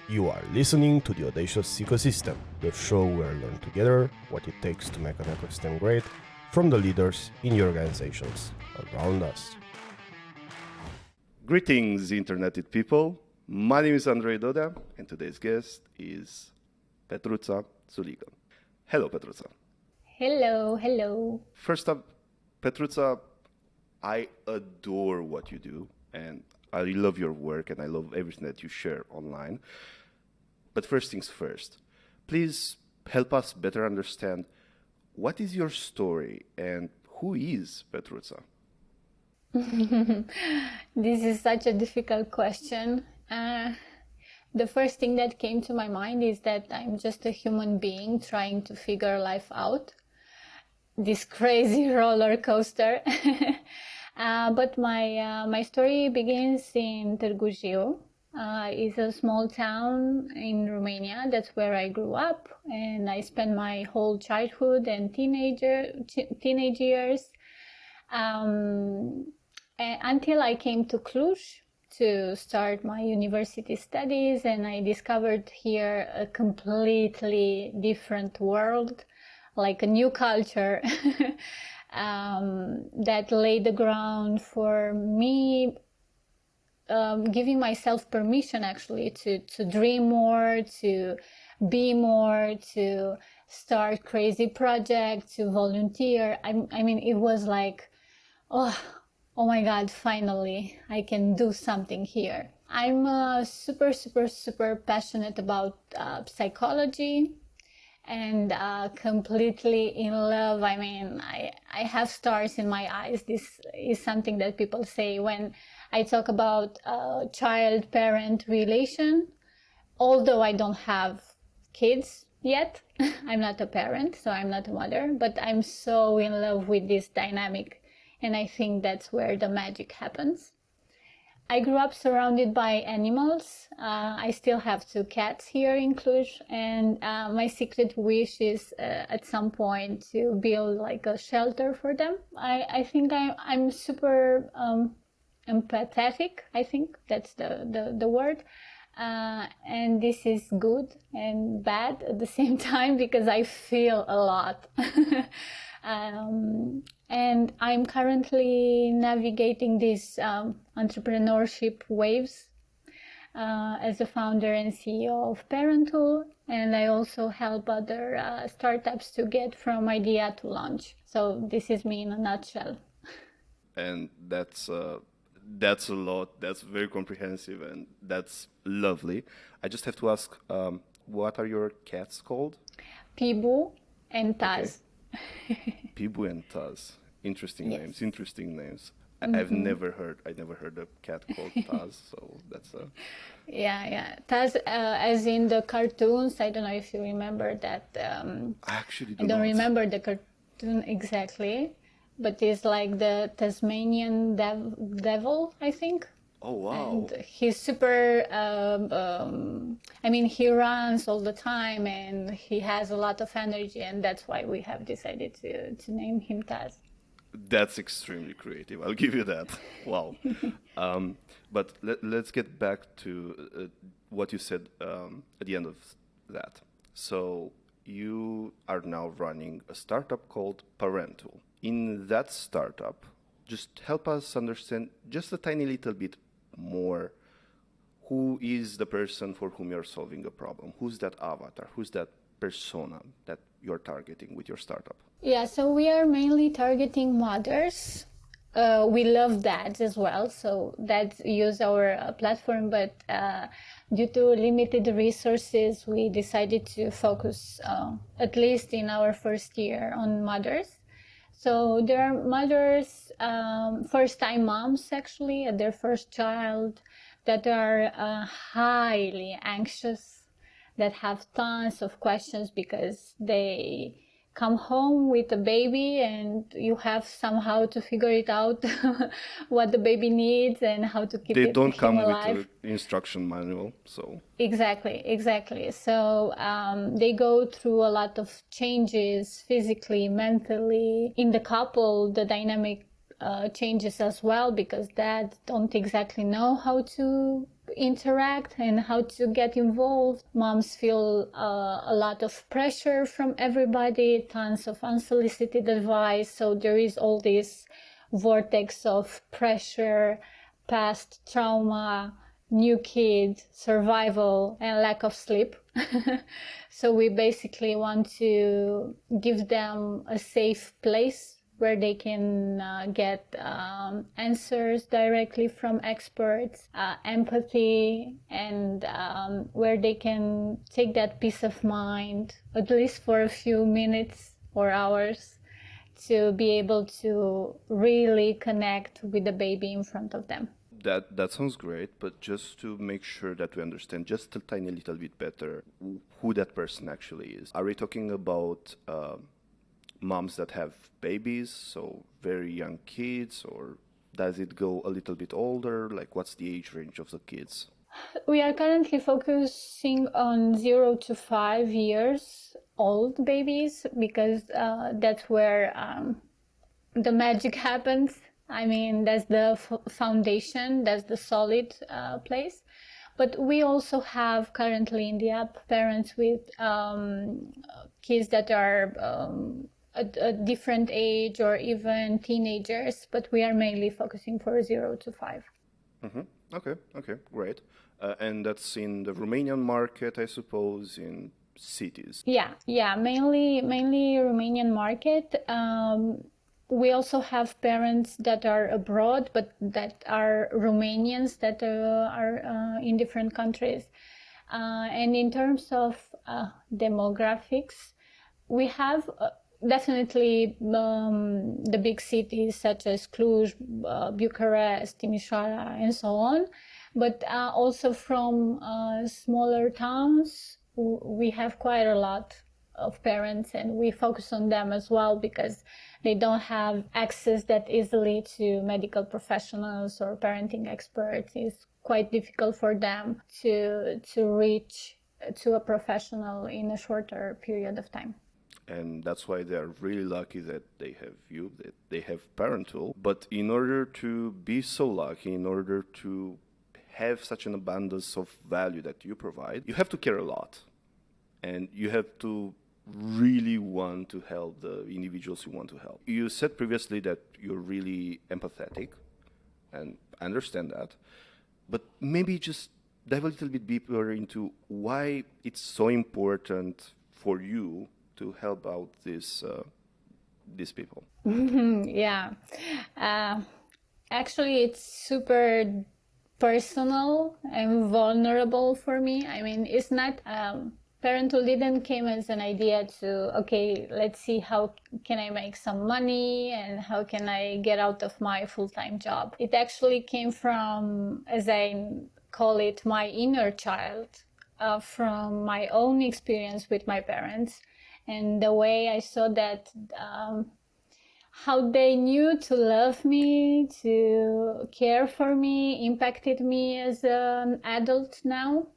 You are listening to the Audacious Ecosystem, the show where we learn together what it takes to make an ecosystem great from the leaders in your organizations around us. Greetings, interneted people. My name is Andrei Doda, and today's guest is Petruța Țuligă. Hello, Petruța. Hello. First up, Petruța, I adore what you do, and I love your work, and I love everything that you share online. But first things first, please help us better understand what is your story and who is Petruța? This is such a difficult question. The first thing that came to my mind is that I'm just a human being trying to figure life out. This crazy roller coaster. But my story begins in Târgu Jiu. It's a small town in Romania. That's where I grew up, and I spent my whole childhood and teenage years until I came to Cluj to start my university studies, and I discovered here a completely different world, like a new culture that laid the ground for me, giving myself permission actually to dream more, to be more, to start crazy projects, to volunteer. I mean, it was like, oh my God, finally, I can do something here. I'm super passionate about psychology and completely in love. I mean, I have stars in my eyes. This is something that people say when I talk about child-parent relation. Although I don't have kids yet, I'm not a parent, so I'm not a mother, but I'm so in love with this dynamic. And I think that's where the magic happens. I grew up surrounded by animals. I still have 2 cats here in Cluj, and my secret wish is at some point to build like a shelter for them. I think I'm super empathetic. I think that's the word. And this is good and bad at the same time because I feel a lot. And I'm currently navigating these entrepreneurship waves as a founder and CEO of Parentool, and I also help other startups to get from idea to launch. So this is me in a nutshell. And that's a lot. That's very comprehensive, and that's lovely. I just have to ask, what are your cats called? Pibu and Taz. Okay. Pibu and Taz. Interesting Yes. names. I've never heard a cat called Taz, so that's a... Yeah. Taz, as in the cartoons. I don't know if you remember that. I actually I don't remember the cartoon exactly, but it's like the Tasmanian devil, I think. Oh, wow. And he's super, I mean, he runs all the time and he has a lot of energy, and that's why we have decided to name him Taz. That's extremely creative. I'll give you that. Wow. But let's get back to what you said at the end of that. So you are now running a startup called Parentool. In that startup, just help us understand just a tiny little bit more. Who is the person for whom you're solving a problem? Who's that avatar? Who's that persona that you're targeting with your startup? Yeah, so we are mainly targeting mothers. We love dads as well, so dads use our platform, but due to limited resources, we decided to focus, at least in our first year, on mothers. So there are mothers, first-time moms actually, at their first child, that are highly anxious, that have tons of questions because they come home with a baby and you have somehow to figure it out what the baby needs and how to keep They him don't come alive. with an instruction manual, so... Exactly. So they go through a lot of changes physically, mentally. In the couple, the dynamic changes as well, because dads don't exactly know how to interact and how to get involved. Moms feel a lot of pressure from everybody, tons of unsolicited advice. So there is all this vortex of pressure, past trauma, new kid, survival, and lack of sleep. So we basically want to give them a safe place where they can get answers directly from experts, empathy, and where they can take that peace of mind, at least for a few minutes or hours, to be able to really connect with the baby in front of them. That sounds great, but just to make sure that we understand just a tiny little bit better who that person actually is. Are we talking about moms that have babies, so very young kids, or does it go a little bit older? Like, what's the age range of the kids? We are currently focusing on 0 to 5 years old babies because that's where the magic happens. I mean, that's the foundation, that's the solid place. But we also have currently in the app parents with kids that are a different age or even teenagers, but we are mainly focusing for 0 to 5. Mm-hmm. Okay, great. And that's in the Romanian market, I suppose, in cities. Yeah, mainly Romanian market. We also have parents that are abroad, but that are Romanians that are in different countries. And in terms of demographics, we have definitely the big cities such as Cluj, Bucharest, Timișoara, and so on. But also from smaller towns, we have quite a lot of parents, and we focus on them as well because they don't have access that easily to medical professionals or parenting experts. It's quite difficult for them to reach to a professional in a shorter period of time. And that's why they're really lucky that they have you, that they have Parentool. But in order to be so lucky, in order to have such an abundance of value that you provide, you have to care a lot. And you have to really want to help the individuals you want to help. You said previously that you're really empathetic, and I understand that. But maybe just dive a little bit deeper into why it's so important for you to help out these people. Yeah. Actually, it's super personal and vulnerable for me. I mean, it's not... Parentool didn't came as an idea to, okay, let's see how can I make some money and how can I get out of my full-time job. It actually came from, as I call it, my inner child, from my own experience with my parents, and the way I saw that how they knew to love me, to care for me, impacted me as an adult now.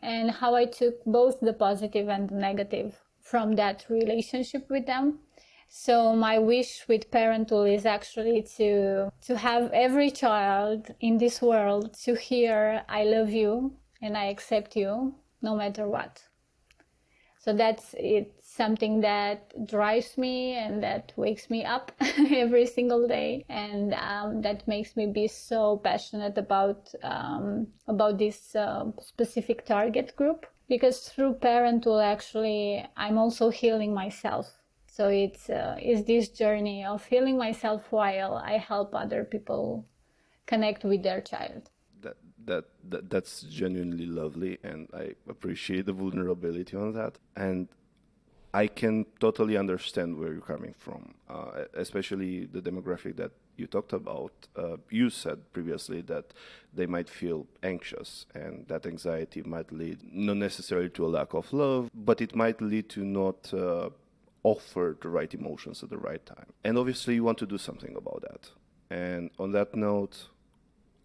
And how I took both the positive and the negative from that relationship with them. So my wish with Parentool is actually to have every child in this world to hear, I love you and I accept you no matter what. So it's something that drives me and that wakes me up every single day, and that makes me be so passionate about this specific target group. Because through Parentool, actually, I'm also healing myself. So it's this journey of healing myself while I help other people connect with their child. That's genuinely lovely, and I appreciate the vulnerability on that. And I can totally understand where you're coming from, especially the demographic that you talked about. You said previously that they might feel anxious, and that anxiety might lead not necessarily to a lack of love, but it might lead to not offer the right emotions at the right time. And obviously you want to do something about that. And on that note,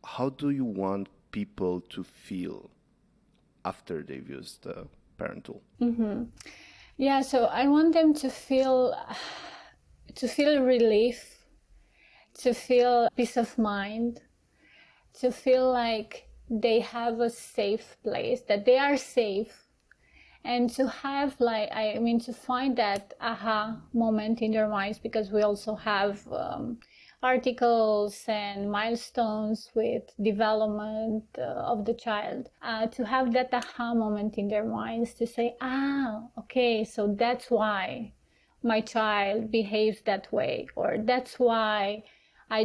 how do you want people to feel after they've used Parentool? Mm-hmm. Yeah, so I want them to feel relief, to feel peace of mind, to feel like they have a safe place, that they are safe, and to have to find that aha moment in their minds, because we also have articles and milestones with development of the child, to have that aha moment in their minds, to say, okay, so that's why my child behaves that way, or that's why I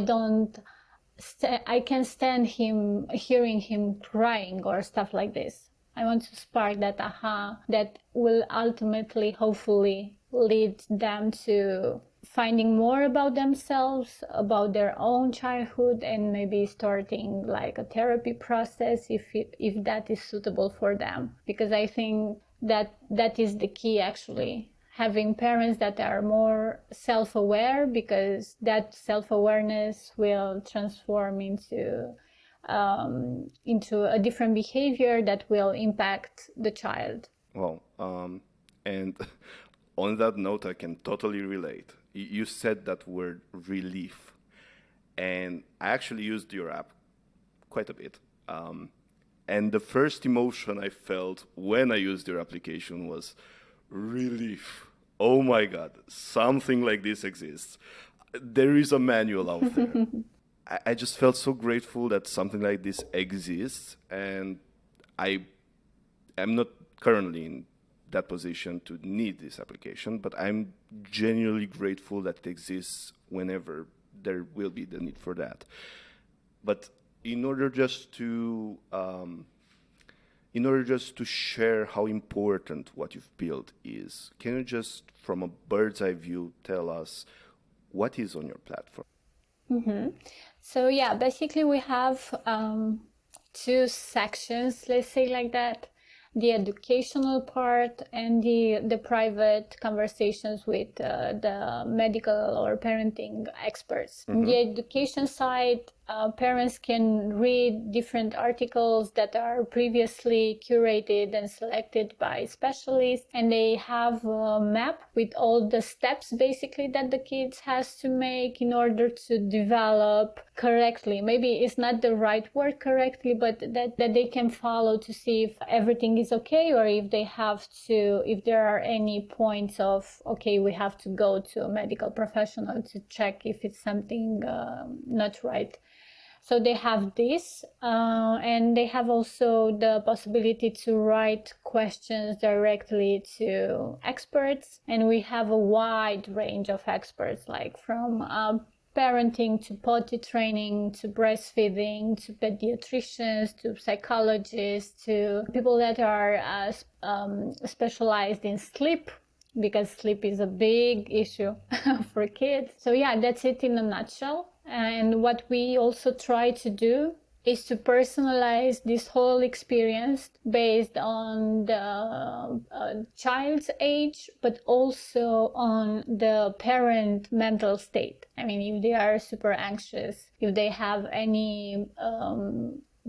can stand hearing him crying, or stuff like this. I want to spark that aha that will ultimately, hopefully, lead them to finding more about themselves, about their own childhood, and maybe starting like a therapy process if that is suitable for them. Because I think that is the key, actually. Having parents that are more self-aware, because that self-awareness will transform into a different behavior that will impact the child. Well, and on that note, I can totally relate. You said that word relief, and I actually used your app quite a bit. And the first emotion I felt when I used your application was relief. Oh my God, something like this exists. There is a manual out there. I just felt so grateful that something like this exists, and I am not currently in that position to need this application, but I'm genuinely grateful that it exists whenever there will be the need for that. But in order just to share how important what you've built is, can you just, from a bird's eye view, tell us what is on your platform? Mm-hmm. So yeah, basically we have two sections, let's say like that: the educational part and the private conversations with the medical or parenting experts. Mm-hmm. The education side, parents can read different articles that are previously curated and selected by specialists, and they have a map with all the steps basically that the kids has to make in order to develop correctly. Maybe it's not the right word, correctly, but that they can follow to see if everything is okay, or if there are any points of, okay, we have to go to a medical professional to check if it's something not right. So they have this, and they have also the possibility to write questions directly to experts. And we have a wide range of experts, like from parenting to potty training to breastfeeding to pediatricians to psychologists to people that are specialized in sleep, because sleep is a big issue for kids. So yeah, that's it in a nutshell. And what we also try to do is to personalize this whole experience based on the child's age, but also on the parent mental state. I mean, if they are super anxious, if they have any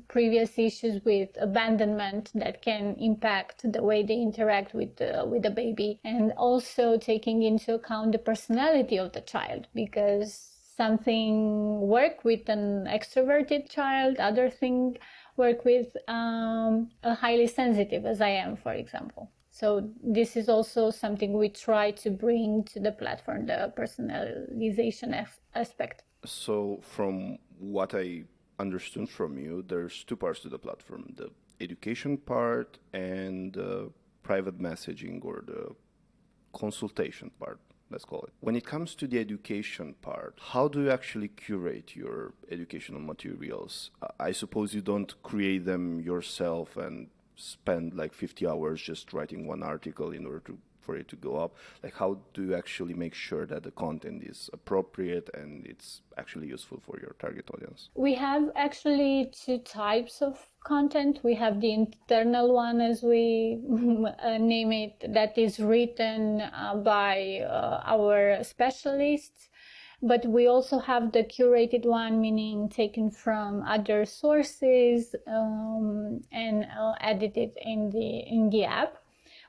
previous issues with abandonment that can impact the way they interact with the baby, and also taking into account the personality of the child, because something work with an extroverted child, other thing work with a highly sensitive, as I am, for example. So this is also something we try to bring to the platform, the personalization aspect. So from what I understood from you, there's two parts to the platform: the education part and the private messaging, or the consultation part, let's call it. When it comes to the education part, how do you actually curate your educational materials? I suppose you don't create them yourself and spend like 50 hours just writing one article in order for it to go up. Like, how do you actually make sure that the content is appropriate and it's actually useful for your target audience? We have actually two types of content. We have the internal one, as we name it, that is written by our specialists. But we also have the curated one, meaning taken from other sources and edited in the app.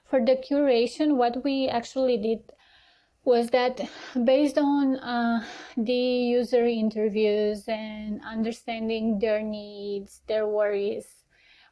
For the curation, what we actually did was that based on the user interviews and understanding their needs, their worries,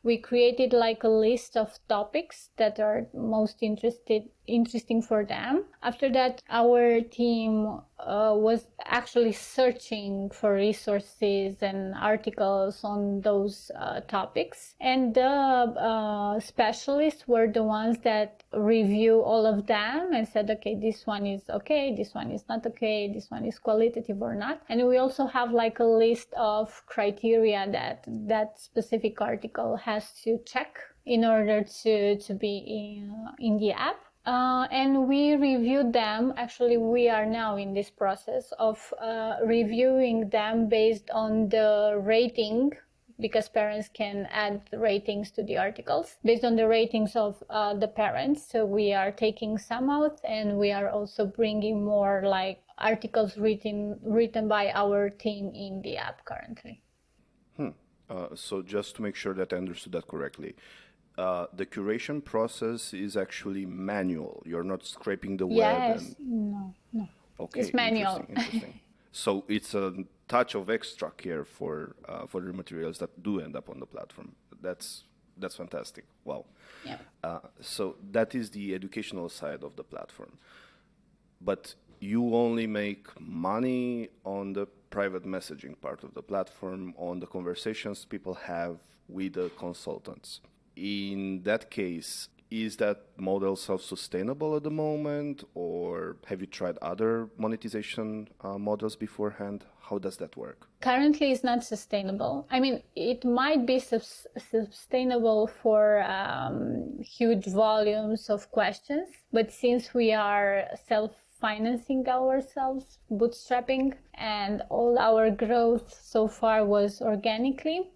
we created like a list of topics that are most interesting for them. After that, our team was actually searching for resources and articles on those topics, and the specialists were the ones that review all of them and said, okay, this one is okay, this one is not okay, this one is qualitative or not. And we also have like a list of criteria that specific article has to check in order to be in the app. And we reviewed them. Actually, we are now in this process of reviewing them based on the rating, because parents can add ratings to the articles based on the ratings of the parents. So we are taking some out, and we are also bringing more like articles written by our team in the app currently. So just to make sure that I understood that correctly, the curation process is actually manual. You're not scraping the web. Yes, no. Okay, It's manual. Interesting. So it's a touch of extra care for the materials that do end up on the platform. That's fantastic. Wow. Yeah. So that is the educational side of the platform. But you only make money on the private messaging part of the platform, on the conversations people have with the consultants. In that case, is that model self-sustainable at the moment, or have you tried other monetization models beforehand? How does that work? Currently, it's not sustainable. I mean, it might be sustainable for huge volumes of questions, but since we are self-financing ourselves, bootstrapping, and all our growth so far was organically,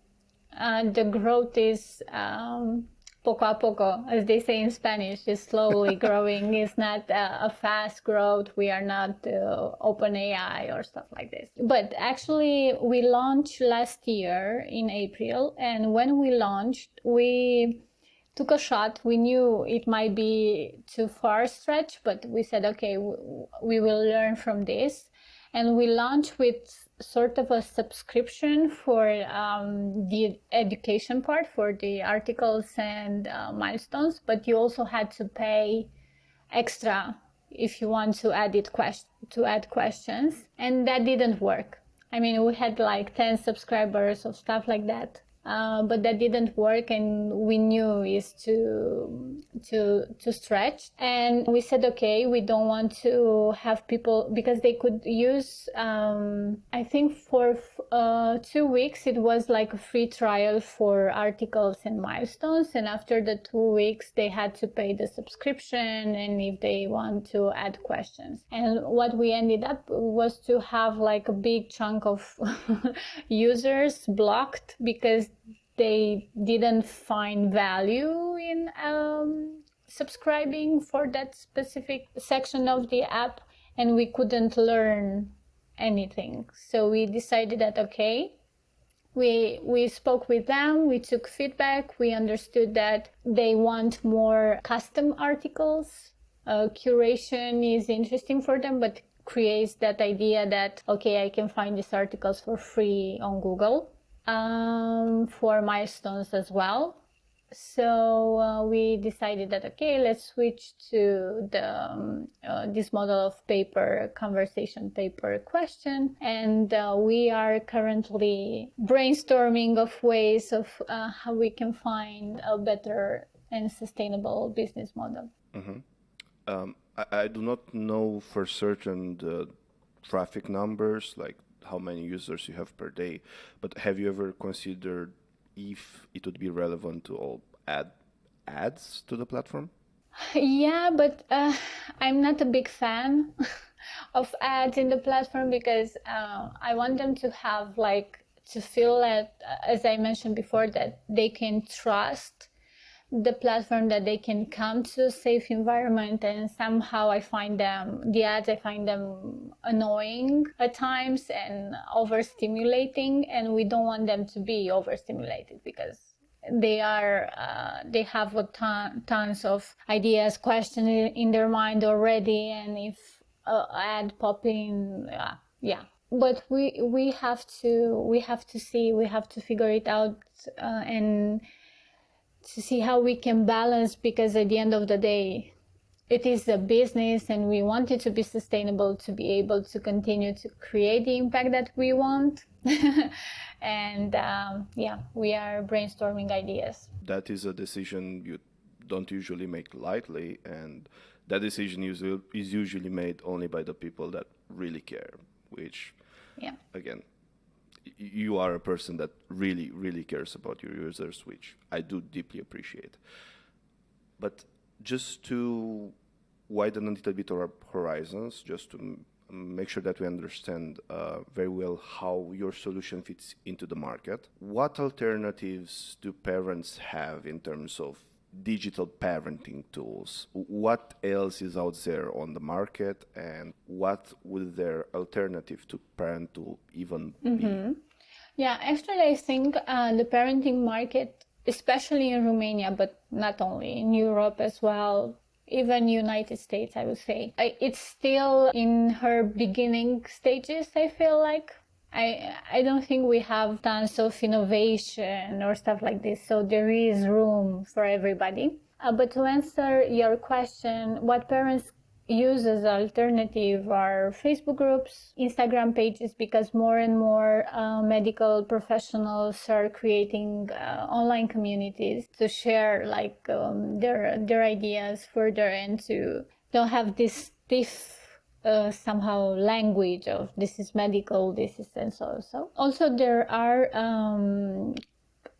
the growth is poco a poco, as they say in Spanish, is slowly growing. It's not a fast growth. We are not OpenAI or stuff like this. But actually, we launched last year in April, and when we launched, we took a shot. We knew it might be too far stretch, but we said, okay, we will learn from this. And we launched with sort of a subscription for the education part, for the articles and milestones, but you also had to pay extra if you want to add questions, and that didn't work. I mean, we had like 10 subscribers or stuff like that. But that didn't work, and we knew is to stretch. And we said, okay, we don't want to have people, because they could use, I think for 2 weeks, it was like a free trial for articles and milestones. And after the 2 weeks, they had to pay the subscription, and if they want to add questions. And what we ended up was to have like a big chunk of users blocked because they didn't find value in subscribing for that specific section of the app, and we couldn't learn anything. So we decided that, okay, we spoke with them, we took feedback, we understood that they want more custom articles. Curation is interesting for them, but creates that idea that, okay, I can find these articles for free on Google. For milestones as well. So we decided that, okay, let's switch to the this model of conversation paper question. And we are currently brainstorming of ways of how we can find a better and sustainable business model. Mm-hmm. I do not know for certain the traffic numbers, like how many users you have per day, but have you ever considered if it would be relevant to all add ads to the platform? Yeah, but I'm not a big fan of ads in the platform, because I want them to have to feel that, as I mentioned before, that they can trust the platform, that they can come to a safe environment. And somehow the ads, I find them annoying at times and overstimulating, and we don't want them to be overstimulated, because they have tons of ideas, questions in their mind already, and if ad popping. Yeah. But we have to see, we have to figure it out, and to see how we can balance, because at the end of the day, it is a business and we want it to be sustainable, to be able to continue to create the impact that we want. And we are brainstorming ideas. That is a decision you don't usually make lightly, and that decision is usually made only by the people that really care, which, again, you are a person that really, really cares about your users, which I do deeply appreciate. But just to widen a little bit our horizons, just to make sure that we understand very well how your solution fits into the market, what alternatives do parents have in terms of digital parenting tools? What else is out there on the market, and what would their alternative to Parentool even be? Yeah, actually, I think the parenting market, especially in Romania, but not only, in Europe as well, even United States, I would say, it's still in her beginning stages, I feel like. I don't think we have tons of innovation or stuff like this, so there is room for everybody. But to answer your question, what parents use as alternative are Facebook groups, Instagram pages, because more and more medical professionals are creating online communities to share their ideas further, and to don't have this stiff somehow language of this is medical, this is and so. Also, there are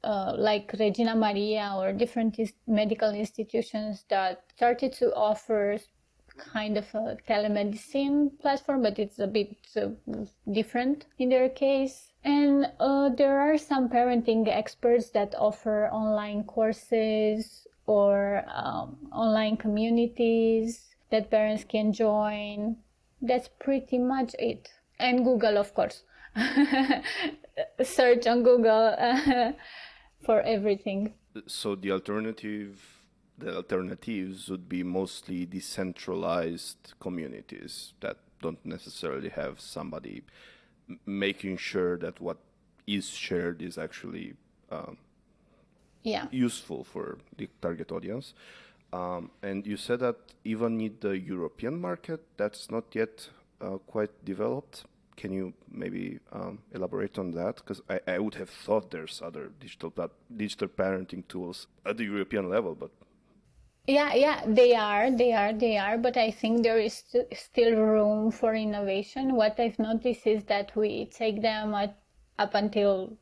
like Regina Maria or different medical institutions that started to offer kind of a telemedicine platform, but it's a bit different in their case. And there are some parenting experts that offer online courses or online communities that parents can join. That's pretty much it. And Google, of course. Search on Google for everything. So the alternatives would be mostly decentralized communities that don't necessarily have somebody making sure that what is shared is actually useful for the target audience. And you said that even in the European market, that's not yet quite developed. Can you maybe elaborate on that? Because I would have thought there's other digital parenting tools at the European level, but... Yeah, they are, but I think there is still room for innovation. What I've noticed is that we take them up until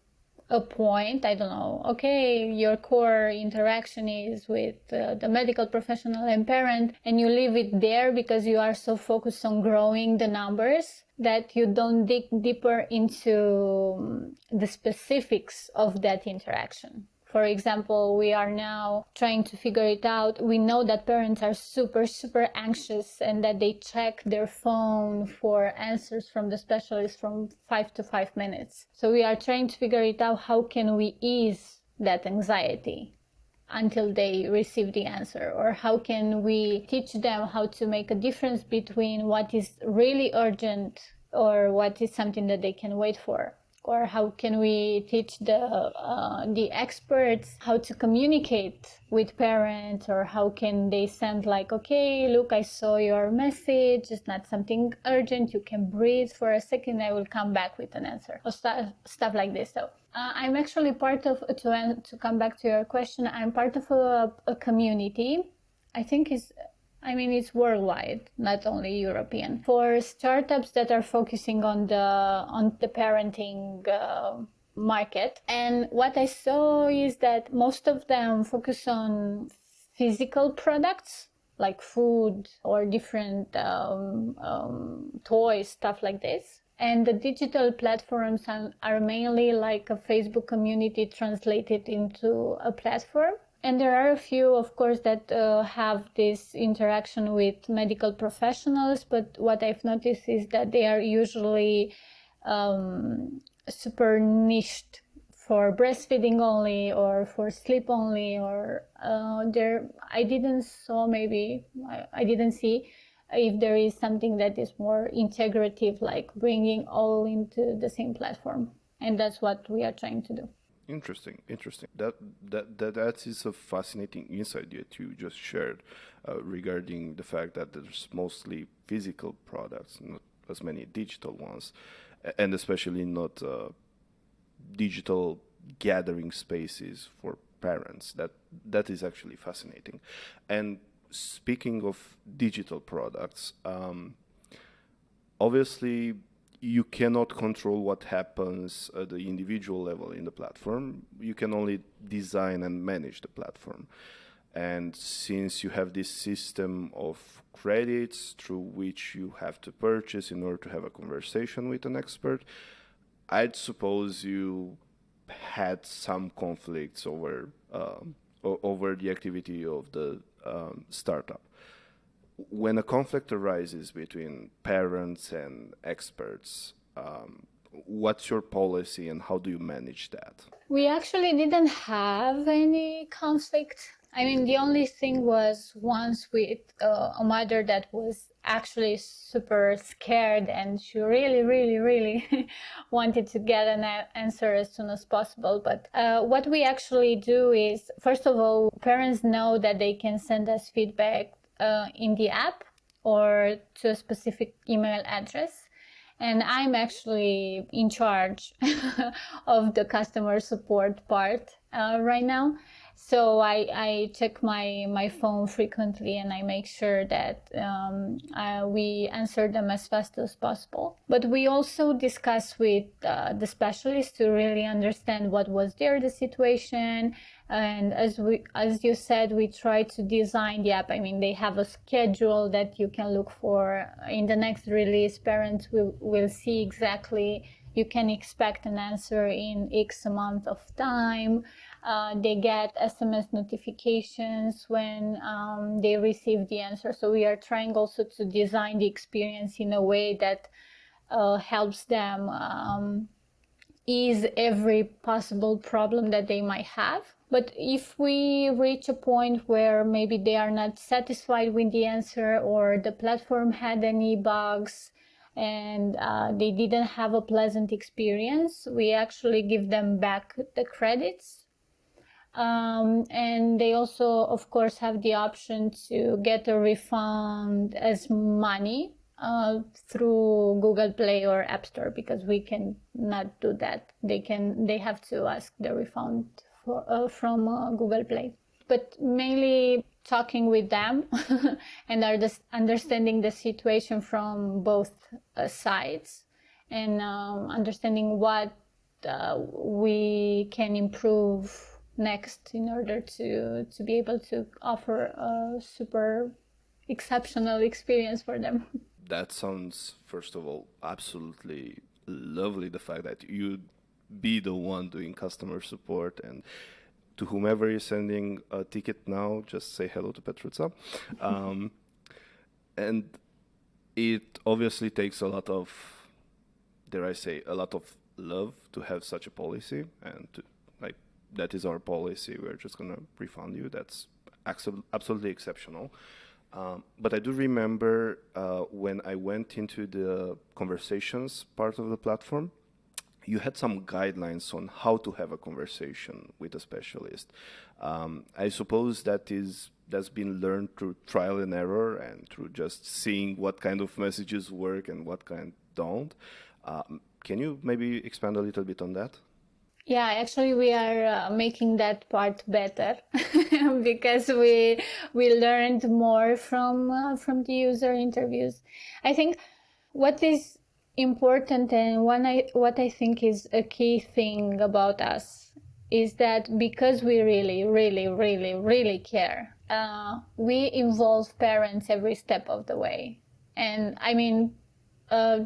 a point, I don't know, okay, your core interaction is with the medical professional and parent, and you leave it there because you are so focused on growing the numbers that you don't dig deeper into the specifics of that interaction. For example, we are now trying to figure it out. We know that parents are super, super anxious and that they check their phone for answers from the specialist from 5 to 5 minutes. So we are trying to figure it out. How can we ease that anxiety until they receive the answer? Or how can we teach them how to make a difference between what is really urgent or what is something that they can wait for? Or how can we teach the experts how to communicate with parents? Or how can they send like, okay, look, I saw your message. It's not something urgent. You can breathe for a second. I will come back with an answer. Or stuff like this. So I'm actually part of, to come back to your question, I'm part of a community. I think it's worldwide, not only European, for startups that are focusing on the parenting market. And what I saw is that most of them focus on physical products like food or different toys, stuff like this. And the digital platforms are mainly like a Facebook community translated into a platform. And there are a few, of course, that have this interaction with medical professionals. But what I've noticed is that they are usually super niched for breastfeeding only or for sleep only. Or I didn't see if there is something that is more integrative, like bringing all into the same platform. And that's what we are trying to do. Interesting. That is a fascinating insight that you just shared regarding the fact that there's mostly physical products, not as many digital ones, and especially not digital gathering spaces for parents. That is actually fascinating. And speaking of digital products, obviously you cannot control what happens at the individual level in the platform. You can only design and manage the platform. And since you have this system of credits through which you have to purchase in order to have a conversation with an expert, I'd suppose you had some conflicts over the activity of the startup. When a conflict arises between parents and experts, what's your policy and how do you manage that? We actually didn't have any conflict. I mean, the only thing was once with a mother that was actually super scared, and she really, really, really wanted to get an answer as soon as possible. But what we actually do is, first of all, parents know that they can send us feedback in the app or to a specific email address. And I'm actually in charge of the customer support part right now. So I check my phone frequently, and I make sure that we answer them as fast as possible. But we also discuss with the specialists to really understand what was the situation. And as you said, we try to design the app. I mean, they have a schedule that you can look for. In the next release, parents will see exactly, you can expect an answer in X amount of time. They get SMS notifications when they receive the answer. So we are trying also to design the experience in a way that helps them ease every possible problem that they might have. But if we reach a point where maybe they are not satisfied with the answer, or the platform had any bugs and they didn't have a pleasant experience, we actually give them back the credits. And they also, of course, have the option to get a refund as money through Google Play or App Store, because we can not do that. They have to ask the refund from Google Play. But mainly talking with them and understanding the situation from both sides, and understanding what we can improve next in order to be able to offer a super exceptional experience for them. That sounds, first of all, absolutely lovely, the fact that you'd be the one doing customer support, and to whomever is sending a ticket now, just say hello to Petruța. And it obviously takes a lot of, dare I say, a lot of love to have such a policy, and to, like, that is our policy, we're just going to refund you. That's absolutely exceptional. But I do remember when I went into the conversations part of the platform, you had some guidelines on how to have a conversation with a specialist. I suppose that's been learned through trial and error, and through just seeing what kind of messages work and what kind don't. Can you maybe expand a little bit on that? Yeah, actually, we are making that part better because we learned more from the user interviews. I think what is important, and what I think is a key thing about us, is that because we really, really, really, really care, we involve parents every step of the way. And I mean,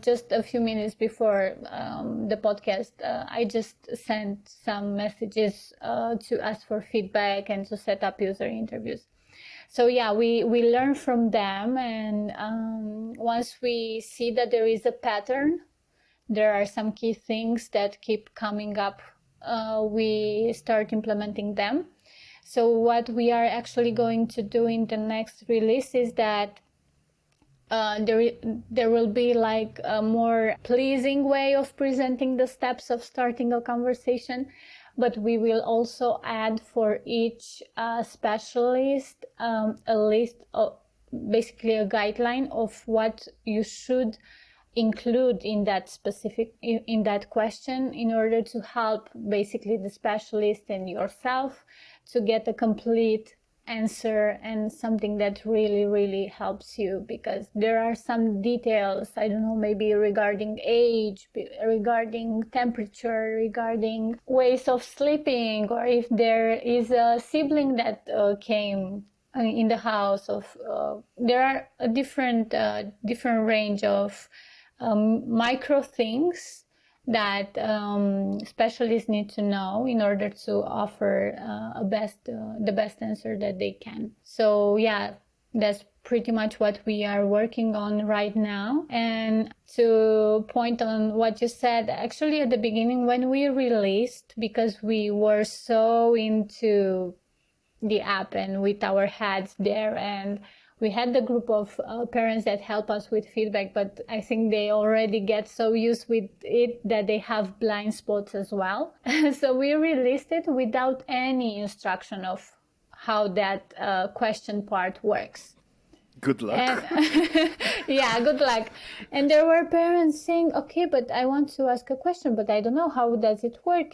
just a few minutes before the podcast, I just sent some messages to ask for feedback and to set up user interviews. So yeah, we learn from them, and once we see that there is a pattern, there are some key things that keep coming up, we start implementing them. So what we are actually going to do in the next release is that there will be like a more pleasing way of presenting the steps of starting a conversation. But we will also add for each specialist a list of basically a guideline of what you should include in that question in order to help basically the specialist and yourself to get a complete answer and something that really helps you, because there are some details, I don't know, maybe regarding age, regarding temperature, regarding ways of sleeping, or if there is a sibling that came in the house of there are a different range of micro things that specialists need to know in order to offer the best answer that they can. So yeah, that's pretty much what we are working on right now. And to point on what you said, actually at the beginning when we released, because we were so into the app and with our heads there, and we had the group of parents that help us with feedback, but I think they already get so used with it that they have blind spots as well. So we released it without any instruction of how that question part works. Good luck. And, yeah, good luck. And there were parents saying, okay, but I want to ask a question, but I don't know, how does it work?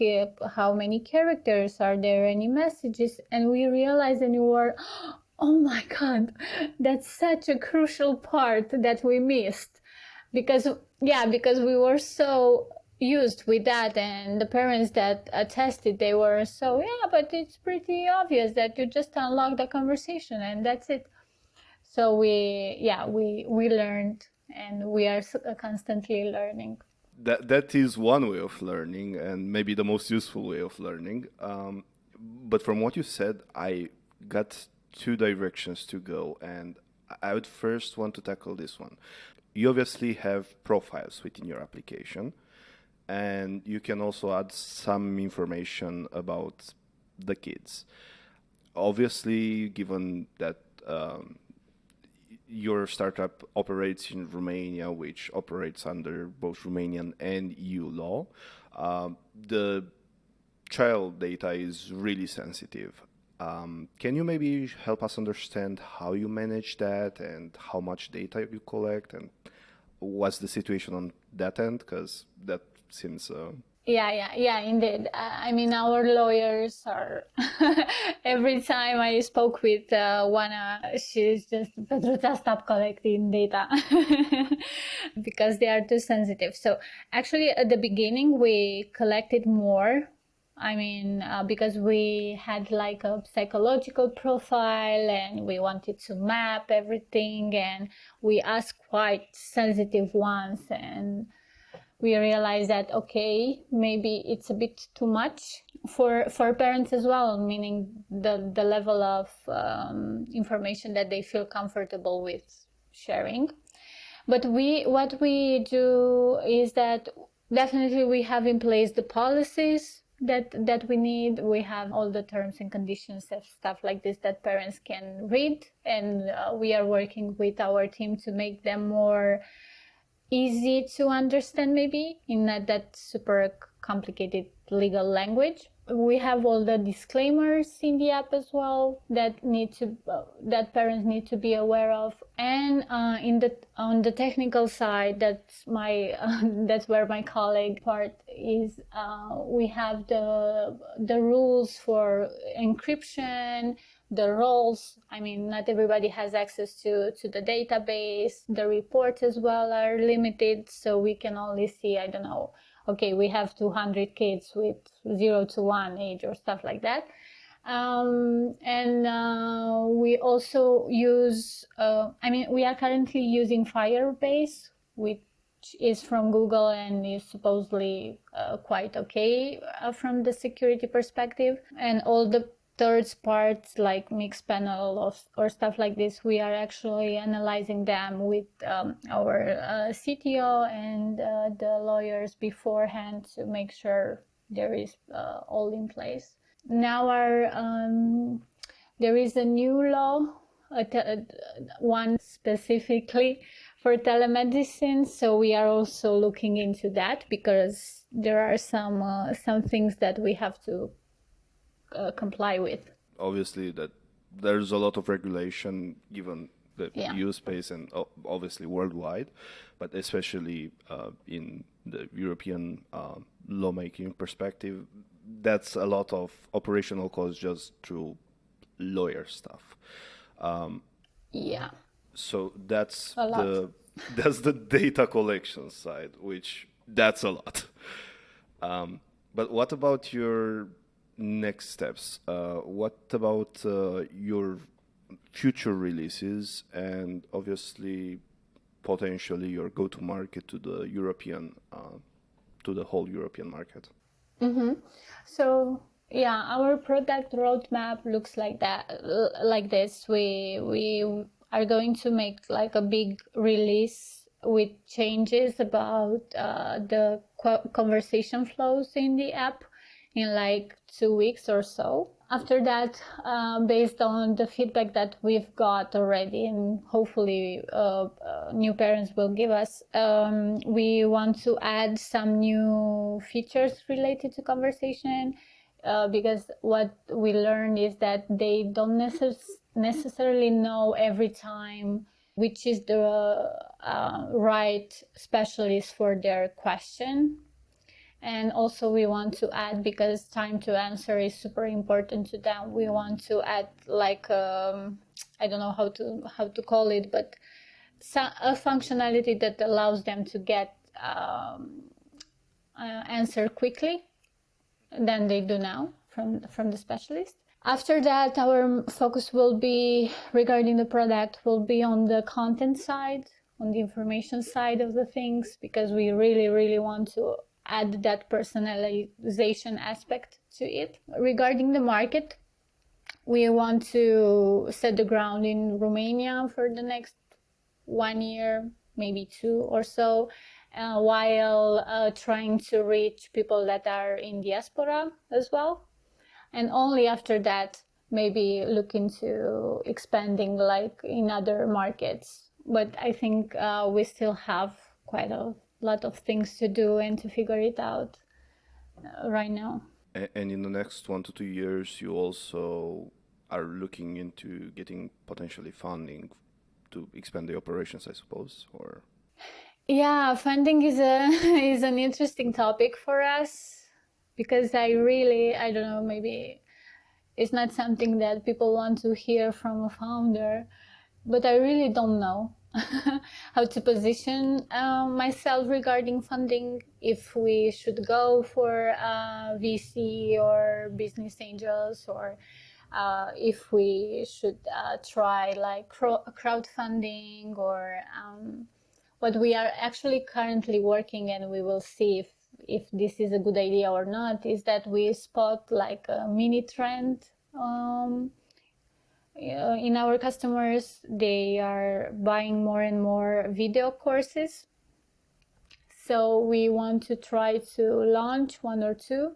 How many characters? Are there any messages? And we realized, and we were, oh my God, that's such a crucial part that we missed. Because we were so used with that, and the parents that attested, they were so, yeah, but it's pretty obvious that you just unlock the conversation and that's it. So we learned, and we are constantly learning. That is one way of learning, and maybe the most useful way of learning. But from what you said, I got two directions to go, and I would first want to tackle this one. You obviously have profiles within your application, and you can also add some information about the kids. Obviously, given that your startup operates in Romania, which operates under both Romanian and EU law, the child data is really sensitive. Can you maybe help us understand how you manage that and how much data you collect, and what's the situation on that end? Because that seems... Yeah, indeed. I mean, our lawyers are... Every time I spoke with one, she's just, Petruța, stop collecting data because they are too sensitive. So actually, at the beginning, we collected more. I mean, because we had like a psychological profile and we wanted to map everything, and we asked quite sensitive ones, and we realized that, okay, maybe it's a bit too much for parents as well, meaning the level of information that they feel comfortable with sharing. But what we do is that definitely we have in place the policies that we need. We have all the terms and conditions of stuff like this that parents can read, and we are working with our team to make them more easy to understand, maybe in not that super complicated legal language. We have all the disclaimers in the app as well that parents need to be aware of. And on the technical side, that's where my colleague part is. We have the rules for encryption, the roles. I mean, not everybody has access to the database. The reports as well are limited, so we can only see, I don't know, okay, we have 200 kids with 0 to 1 age or stuff like that. We also use, we are currently using Firebase, which is from Google and is supposedly quite okay from the security perspective. And all the third parts like Mixpanel or stuff like this, we are actually analyzing them with our CTO and the lawyers beforehand to make sure there is all in place. Now there is a new law one specifically for telemedicine. So we are also looking into that because there are some things that we have to comply with. Obviously, that there's a lot of regulation given the EU space and obviously worldwide, but especially in the European lawmaking perspective, that's a lot of operational costs just through lawyer stuff. So that's the data collection side, which that's a lot. But what about your next steps? What about your future releases and obviously potentially your go-to-market to the European, to the whole European market? So our product roadmap looks like that, like this. We are going to make like a big release with changes about the conversation flows in the app in like 2 weeks or so. After that, based on the feedback that we've got already and hopefully new parents will give us, we want to add some new features related to conversation, because what we learned is that they don't necessarily know every time which is the right specialist for their question. And also we want to add, because time to answer is super important to them, we want to add like I don't know how to call it, but a functionality that allows them to get answer quickly than they do now from the specialist. After that, our focus will be, regarding the product, will be on the content side, on the information side of the things, because we really want to add that personalization aspect to it. Regarding the market, we want to set the ground in Romania for the next 1 year, maybe 2 or so, while trying to reach people that are in diaspora as well. And only after that, maybe look into expanding like in other markets. But I think we still have quite a lot of things to do and to figure it out right now. And in the next 1 to 2 years, you also are looking into getting potentially funding to expand the operations, I suppose, or? Yeah, funding is an interesting topic for us, because I don't know, maybe it's not something that people want to hear from a founder, but I really don't know how to position myself regarding funding, if we should go for VC or business angels, or if we should try like crowdfunding, or what we are actually currently working, and we will see if this is a good idea or not, is that we spot like a mini trend in our customers. They are buying more and more video courses. So we want to try to launch 1 or 2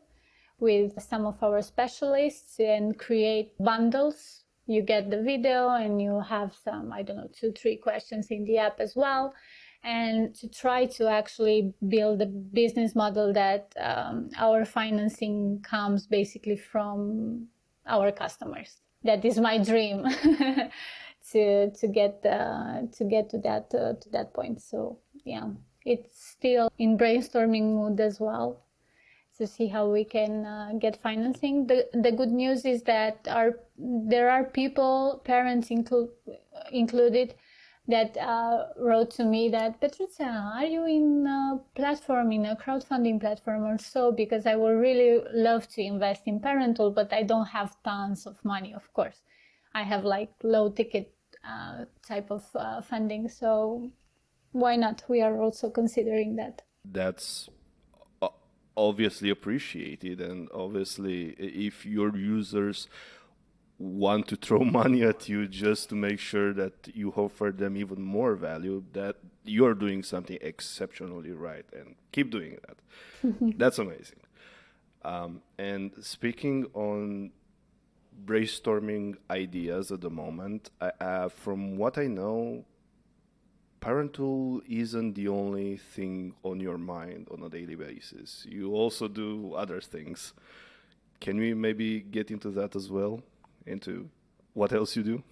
with some of our specialists and create bundles. You get the video and you have some, 2-3 questions in the app as well. And to try to actually build a business model that our financing comes basically from our customers. That is my dream, to get to that point. So yeah, it's still in brainstorming mood as well, to see how we can get financing. The good news is that there are people, parents included, that wrote to me that, Petruța, are you in a crowdfunding platform or so? Because I would really love to invest in Parentool, but I don't have tons of money, of course. I have like low ticket type of funding. So why not? We are also considering that. That's obviously appreciated. And obviously, if your users want to throw money at you just to make sure that you offer them even more value, that you're doing something exceptionally right, and keep doing that. That's amazing. And speaking on brainstorming ideas at the moment. From what I know, Parentool isn't the only thing on your mind on a daily basis. You also do other things. Can we maybe get into that as well? Into what else you do?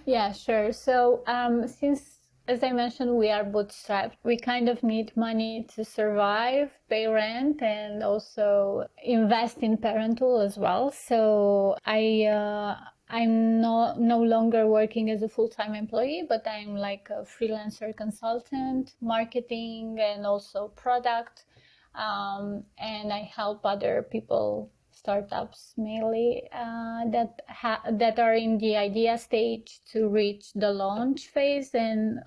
Yeah, sure. So, since, as I mentioned, we are bootstrapped, we kind of need money to survive, pay rent, and also invest in Parentool as well. So I'm no longer working as a full-time employee, but I'm like a freelancer consultant, marketing, and also product. And I help other people, startups mainly, that are in the idea stage to reach the launch phase, and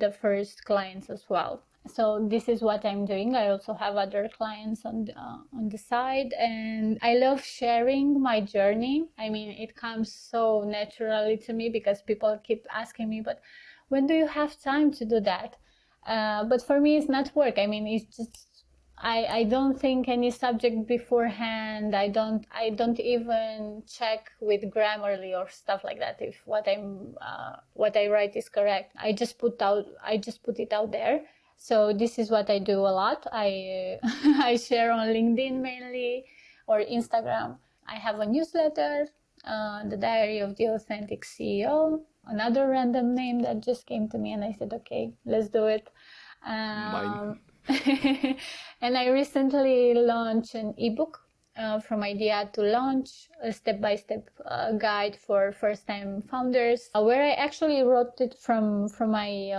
the first clients as well. So this is what I'm doing. I also have other clients on the side, and I love sharing my journey. I mean, it comes so naturally to me because people keep asking me, but when do you have time to do that? But for me, it's not work. I mean, it's just I don't think any subject beforehand. I don't even check with Grammarly or stuff like that if what I write is correct. I just put it out there. So this is what I do a lot. I I share on LinkedIn mainly, or Instagram. I have a newsletter, the Diary of the Authentic CEO, another random name that just came to me, and I said, okay, let's do it. Mine. And I recently launched an ebook, from idea to launch, a step-by-step guide for first-time founders, where I actually wrote it from my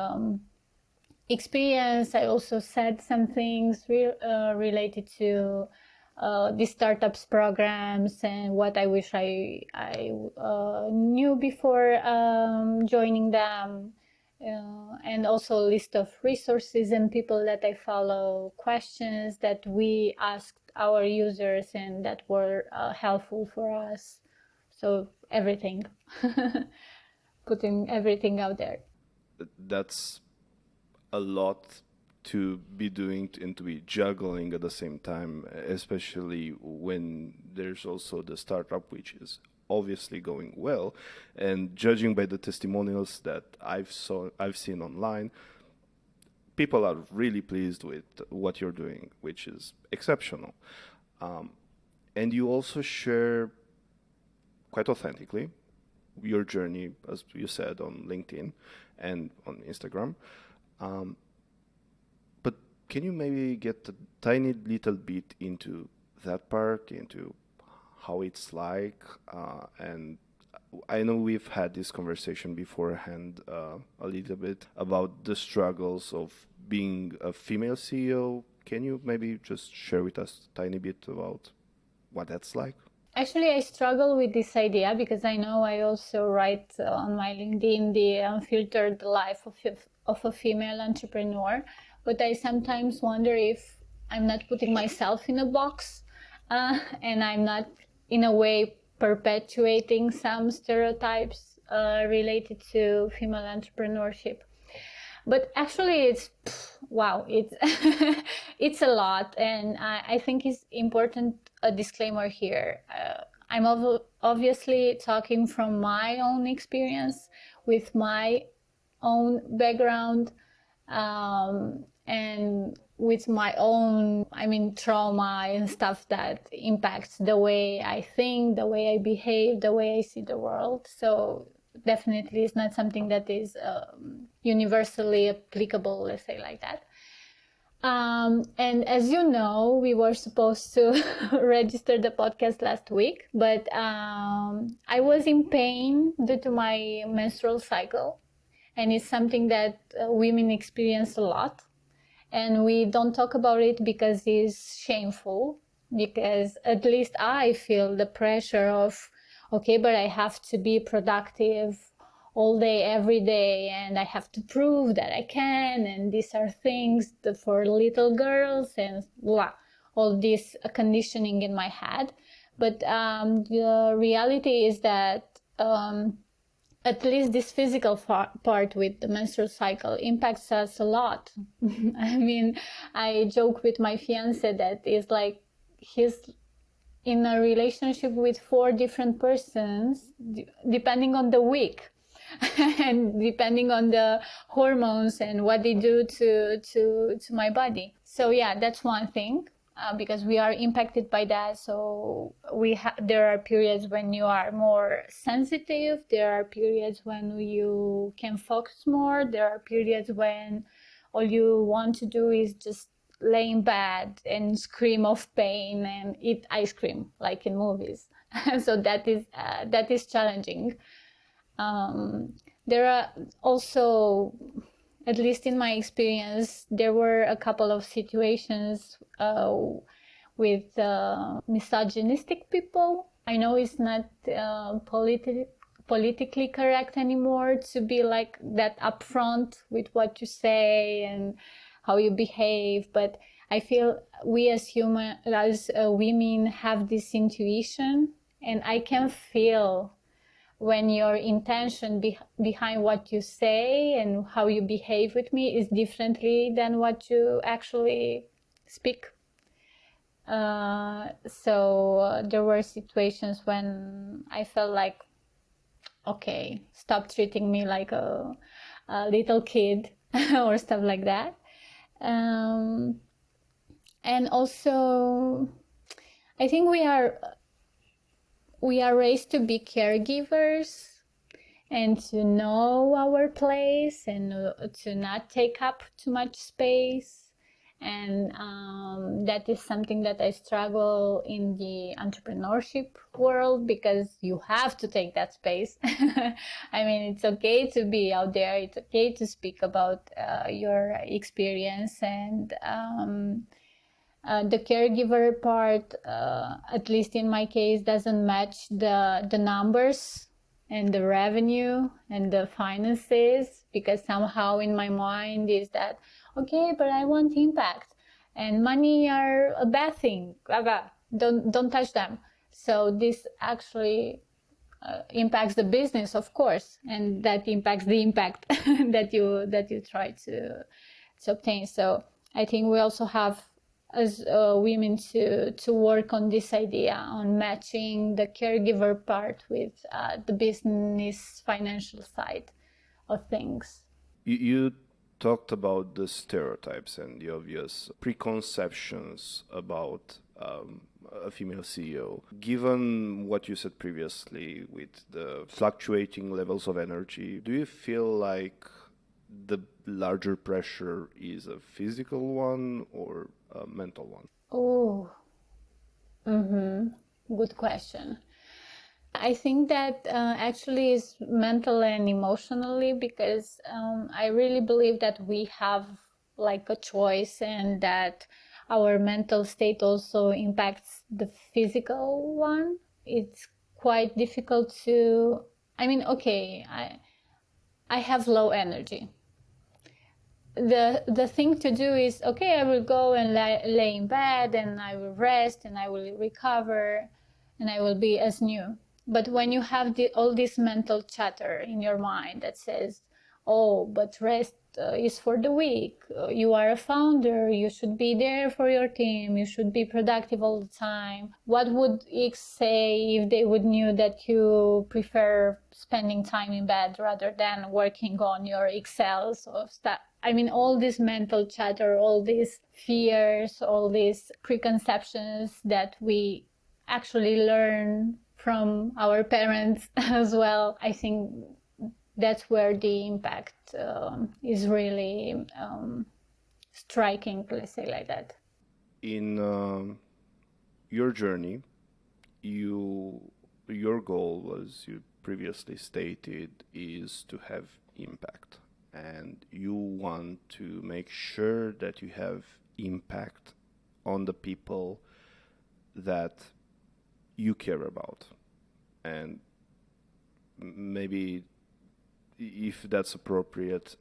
experience. I also said some things related to the startups programs and what I wish I knew before joining them. And also a list of resources and people that I follow, questions that we asked our users and that were helpful for us. So everything, putting everything out there. That's a lot to be doing and to be juggling at the same time, especially when there's also the startup, which is obviously going well, and judging by the testimonials that I've seen online, people are really pleased with what you're doing, which is exceptional. And you also share quite authentically your journey, as you said, on LinkedIn and on Instagram. But can you maybe get a tiny little bit into that part, into how it's like, and I know we've had this conversation beforehand a little bit about the struggles of being a female CEO. Can you maybe just share with us a tiny bit about what that's like? Actually, I struggle with this idea because I know I also write on my LinkedIn the unfiltered life of a female entrepreneur, but I sometimes wonder if I'm not putting myself in a box, and I'm not, in a way, perpetuating some stereotypes related to female entrepreneurship. But actually, it's it's a lot, and I think it's important, a disclaimer here. I'm obviously talking from my own experience with my own background, and with my own, trauma and stuff that impacts the way I think, the way I behave, the way I see the world. So definitely it's not something that is universally applicable, let's say like that. And as you know, we were supposed to register the podcast last week, but I was in pain due to my menstrual cycle, and it's something that women experience a lot. And we don't talk about it because it's shameful, because at least I feel the pressure of, okay, but I have to be productive all day, every day, and I have to prove that I can, and these are things that for little girls, and blah, all this conditioning in my head. But the reality is that at least this physical part with the menstrual cycle impacts us a lot. I mean, I joke with my fiance that it's like he's in a relationship with 4 different persons, depending on the week and depending on the hormones and what they do to my body. So yeah, that's one thing. Because we are impacted by that, so there are periods when you are more sensitive, there are periods when you can focus more, there are periods when all you want to do is just lay in bed and scream of pain and eat ice cream like in movies. So that is challenging. There are also, at least in my experience, there were a couple of situations with misogynistic people. I know it's not politically correct anymore to be like that upfront with what you say and how you behave, but I feel we as women have this intuition, and I can feel when your intention behind what you say and how you behave with me is differently than what you actually speak. So there were situations when I felt like, okay, stop treating me like a little kid or stuff like that. And also, I think we are raised to be caregivers and to know our place and to not take up too much space. And that is something that I struggle in the entrepreneurship world, because you have to take that space. I mean, it's okay to be out there. It's okay to speak about your experience, and the caregiver part, at least in my case, doesn't match the numbers and the revenue and the finances, because somehow in my mind is that, okay, but I want impact, and money are a bad thing. Blah, blah. Don't touch them. So this actually impacts the business, of course, and that impacts the impact that you try to obtain. So I think we also have, as women, to work on this idea on matching the caregiver part with the business financial side of things. You talked about the stereotypes and the obvious preconceptions about a female CEO. Given what you said previously with the fluctuating levels of energy, do you feel like the larger pressure is a physical one or a mental one? Oh, good question. I think that actually is mental and emotionally, because I really believe that we have like a choice, and that our mental state also impacts the physical one. It's quite difficult to, I mean, okay, I have low energy. The thing to do is, okay, I will go and lay in bed, and I will rest, and I will recover, and I will be as new. But when you have all this mental chatter in your mind that says, oh, but rest is for the weak. You are a founder. You should be there for your team. You should be productive all the time. What would X say if they would knew that you prefer spending time in bed rather than working on your Excels or stuff? I mean, all this mental chatter, all these fears, all these preconceptions that we actually learn from our parents as well. I think that's where the impact is really striking, let's say like that. In your journey, your goal, was you previously stated, is to have impact, and you want to make sure that you have impact on the people that you care about. And maybe, if that's appropriate,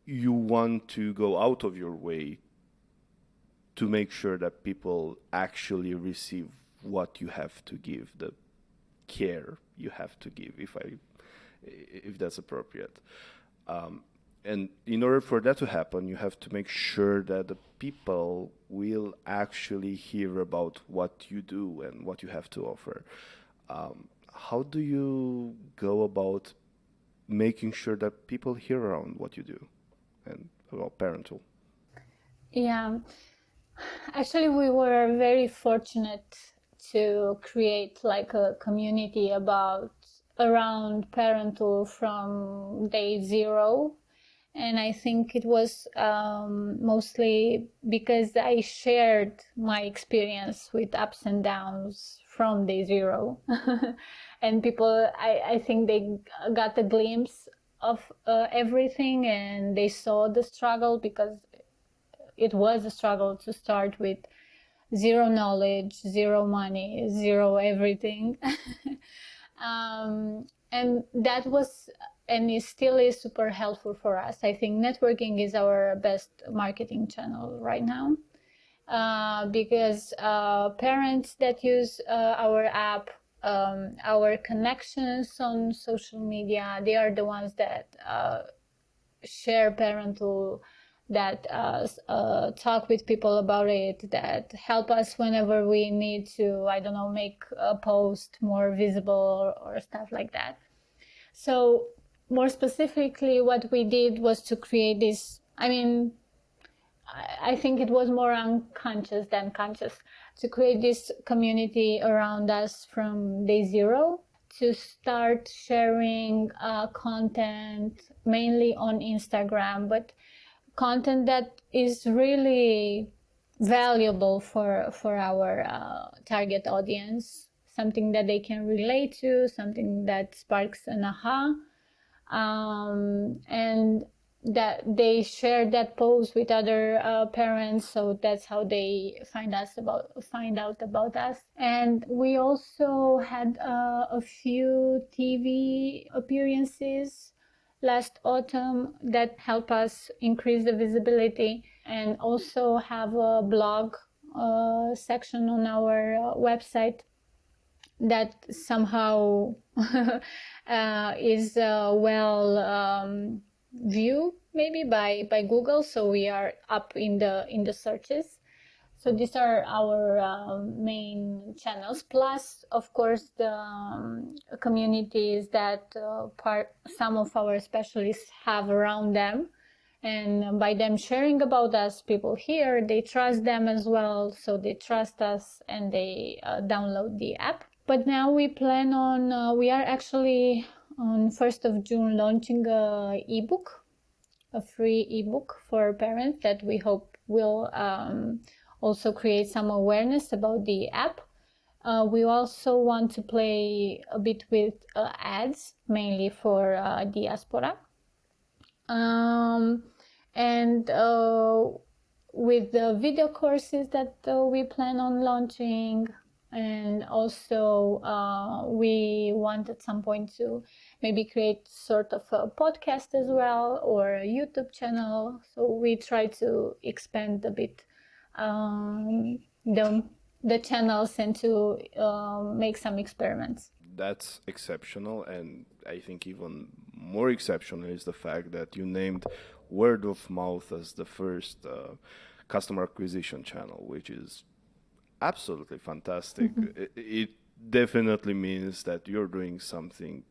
you want to go out of your way to make sure that people actually receive what you have to give, the care you have to give, if that's appropriate. And in order for that to happen, you have to make sure that the people will actually hear about what you do and what you have to offer. How do you go about making sure that people hear around what you do and about Parentool? Yeah, actually, we were very fortunate to create like a community around Parentool from day zero. And I think it was mostly because I shared my experience with ups and downs from day zero. And people, I think they got a glimpse of everything, and they saw the struggle, because it was a struggle to start with zero knowledge, zero money, zero everything. And that was, and it still is, super helpful for us. I think networking is our best marketing channel right now, because parents that use our app, our connections on social media, they are the ones that share Parentool, that talk with people about it, that help us whenever we need to, I don't know, make a post more visible or stuff like that. So more specifically, what we did was to create this, I think it was more unconscious than conscious, to create this community around us from day zero, to start sharing content mainly on Instagram, but content that is really valuable for our target audience, something that they can relate to, something that sparks an aha, and that they share that post with other parents, so that's how they find out about us. And we also had a few TV appearances last autumn that help us increase the visibility, and also have a blog section on our website that somehow is well viewed maybe by Google, so we are up in the searches. So these are our main channels, plus of course the communities that some of our specialists have around them. And by them sharing about us, people here, they trust them as well, so they trust us and they download the app. But now we plan on, we are actually on 1st of June launching a free ebook for parents that we hope will also create some awareness about the app. We also want to play a bit with ads, mainly for diaspora. And with the video courses that we plan on launching. And also we want at some point to maybe create sort of a podcast as well, or a YouTube channel. So we try to expand a bit the channels and to make some experiments. That's exceptional, and I think even more exceptional is the fact that you named word of mouth as the first customer acquisition channel, which is absolutely fantastic. Mm-hmm. It definitely means that you're doing something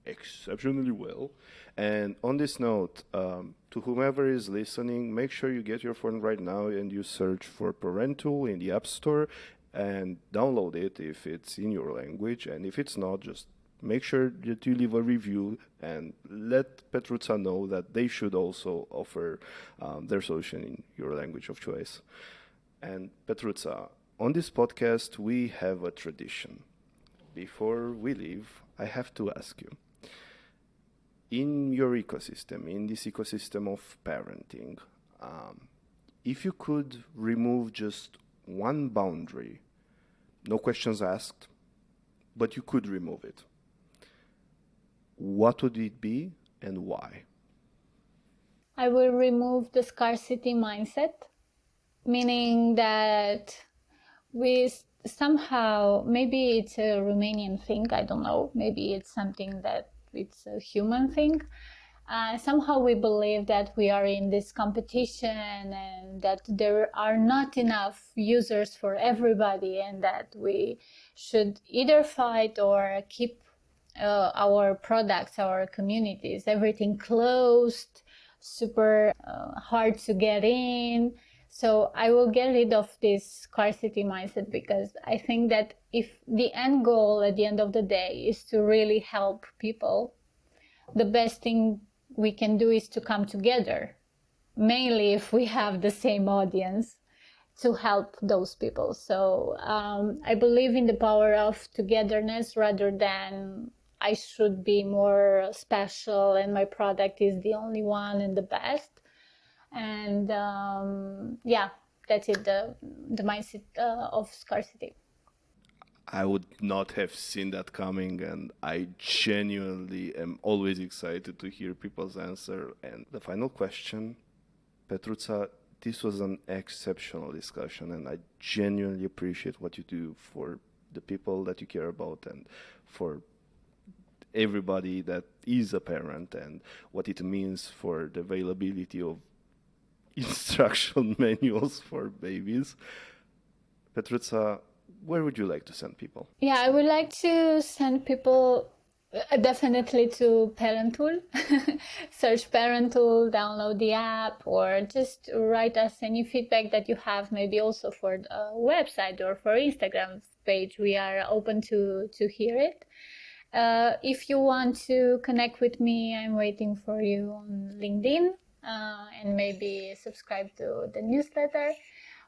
exceptionally well. And on this note, to whomever is listening, make sure you get your phone right now and you search for Parentool in the App Store and download it if it's in your language. And if it's not, just make sure that you leave a review and let Petruța know that they should also offer their solution in your language of choice. And Petruța, on this podcast, we have a tradition. Before we leave, I have to ask you, in your ecosystem, in this ecosystem of parenting, if you could remove just one boundary, no questions asked, but you could remove it, what would it be and why? I will remove the scarcity mindset, meaning that we somehow, maybe it's a Romanian thing, I don't know, maybe it's something that it's a human thing. Somehow we believe that we are in this competition and that there are not enough users for everybody, and that we should either fight or keep our products, our communities, everything closed, super hard to get in. So I will get rid of this scarcity mindset, because I think that if the end goal at the end of the day is to really help people, the best thing we can do is to come together, mainly if we have the same audience, to help those people. So I believe in the power of togetherness rather than I should be more special and my product is the only one and the best. And yeah, that's it, the mindset of scarcity. I would not have seen that coming, and I genuinely am always excited to hear people's answer. And the final question, Petruța, this was an exceptional discussion, and I genuinely appreciate what you do for the people that you care about and for everybody that is a parent, and what it means for the availability of instruction manuals for babies. Petruța, where would you like to send people? Yeah, I would like to send people definitely to Parentool. Search Parentool, download the app, or just write us any feedback that you have, maybe also for the website or for Instagram page. We are open to hear it. If you want to connect with me, I'm waiting for you on LinkedIn, and maybe subscribe to the newsletter.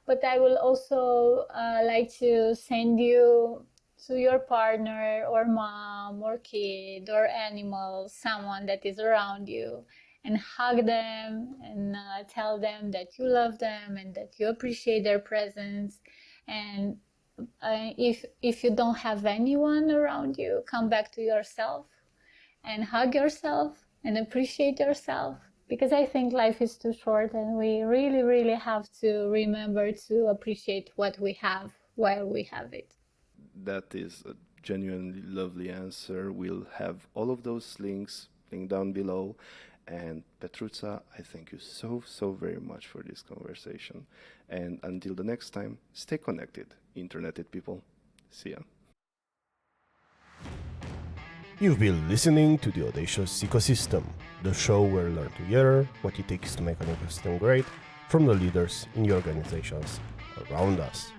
But I will also like to send you to your partner or mom or kid or animal, someone that is around you, and hug them and tell them that you love them and that you appreciate their presence. And if you don't have anyone around you, come back to yourself and hug yourself and appreciate yourself. Because I think life is too short, and we really, really have to remember to appreciate what we have while we have it. That is a genuinely lovely answer. We'll have all of those links linked down below. And Petruța, I thank you so very much for this conversation. And until the next time, stay connected, interneted people. See ya. You've been listening to the Audacious Ecosystem, the show where we learn together what it takes to make an ecosystem great from the leaders in the organizations around us.